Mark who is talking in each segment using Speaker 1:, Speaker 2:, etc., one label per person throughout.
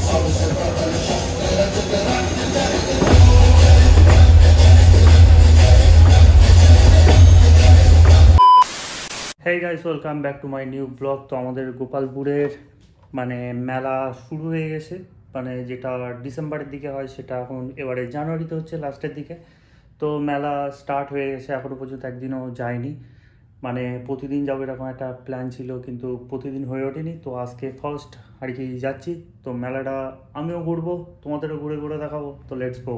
Speaker 1: Hey guys, welcome back to my new blog. তো আমাদের গোপালপুরের মানে মেলা শুরু হয়ে গেছে, মানে যেটা ডিসেম্বরের দিকে হয় সেটা এখন এবারে জানুয়ারিতে হচ্ছে লাস্টের দিকে। তো মেলা স্টার্ট হয়ে গেছে, এখনও পর্যন্ত একদিনও যায়নি। মানে প্রতিদিন যাবো এরকম একটা প্ল্যান ছিল, কিন্তু প্রতিদিন হয়ে ওঠেনি। তো আজকে ফার্স্ট আর কি যাচ্ছি। তো মেলাটা আমিও ঘুরবো, তোমাদেরও ঘুরে ঘুরে দেখাবো। তো লেটস গো।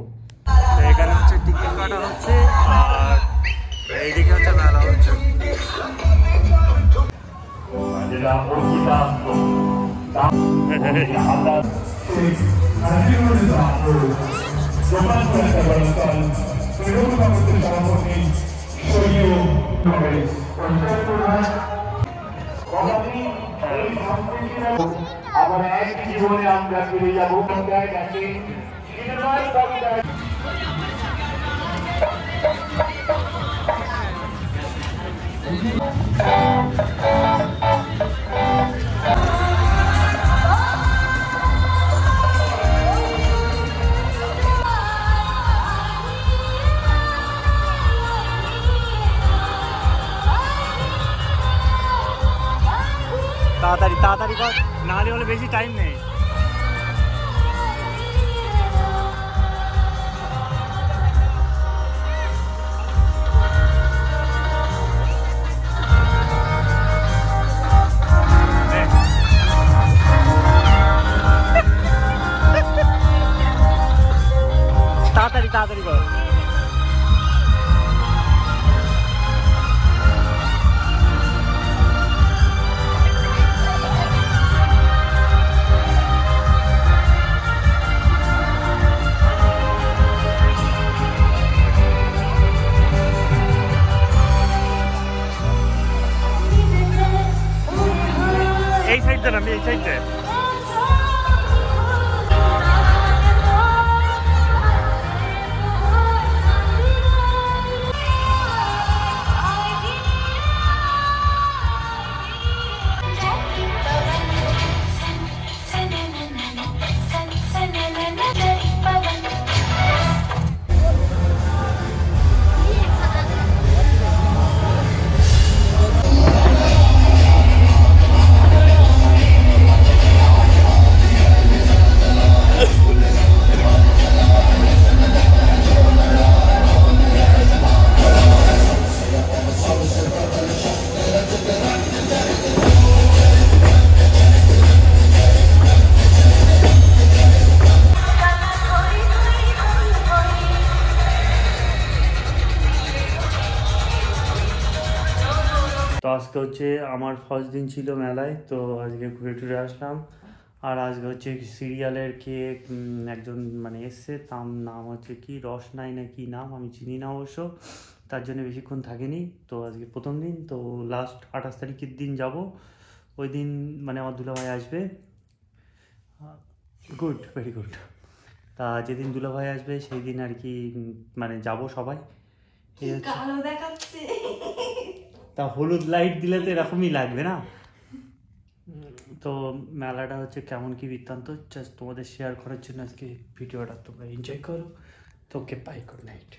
Speaker 1: তো এখানে হচ্ছে টিকিট কাটা হচ্ছে, আর এইদিকে হচ্ছে মেলা হচ্ছে।
Speaker 2: আবার এক জীবনে আমরা ফিরে যাবো।
Speaker 1: তাড়াতাড়ি তাড়াতাড়ি কর, না হলে বেশি টাইম নেই। তাড়াতাড়ি তাড়াতাড়ি কর। এই সাইড দেন, আমি এই সাইড দেন। তো আজকে হচ্ছে আমার ফার্স্ট দিন ছিল মেলায়, তো আজকে ঘুরে টুরে আসলাম। আর আজকে হচ্ছে সিরিয়ালের কে একজন মানে এসছে, তার নাম হচ্ছে কি রসনাই না কি নাম, আমি চিনি না অবশ্য, তার জন্য বেশিক্ষণ থাকিনি। তো আজকে প্রথম দিন, তো লাস্ট 28 তারিখের দিন যাব। ওই দিন মানে আমার দুলাভাই আসবে। Good, very good. তা যেদিন দুলাভাই আসবে সেই দিন আর কি মানে যাব সবাই। তা হলুদ লাইট দিলে তো এরকমই লাগবে না। তো মেলাটা হচ্ছে কেমন কি বৃত্তান্ত জাস্ট তোমাদের শেয়ার করার জন্য আজকে ভিডিওটা, তোমরা এনজয় করো। তো ওকে, বাই, গুড নাইট।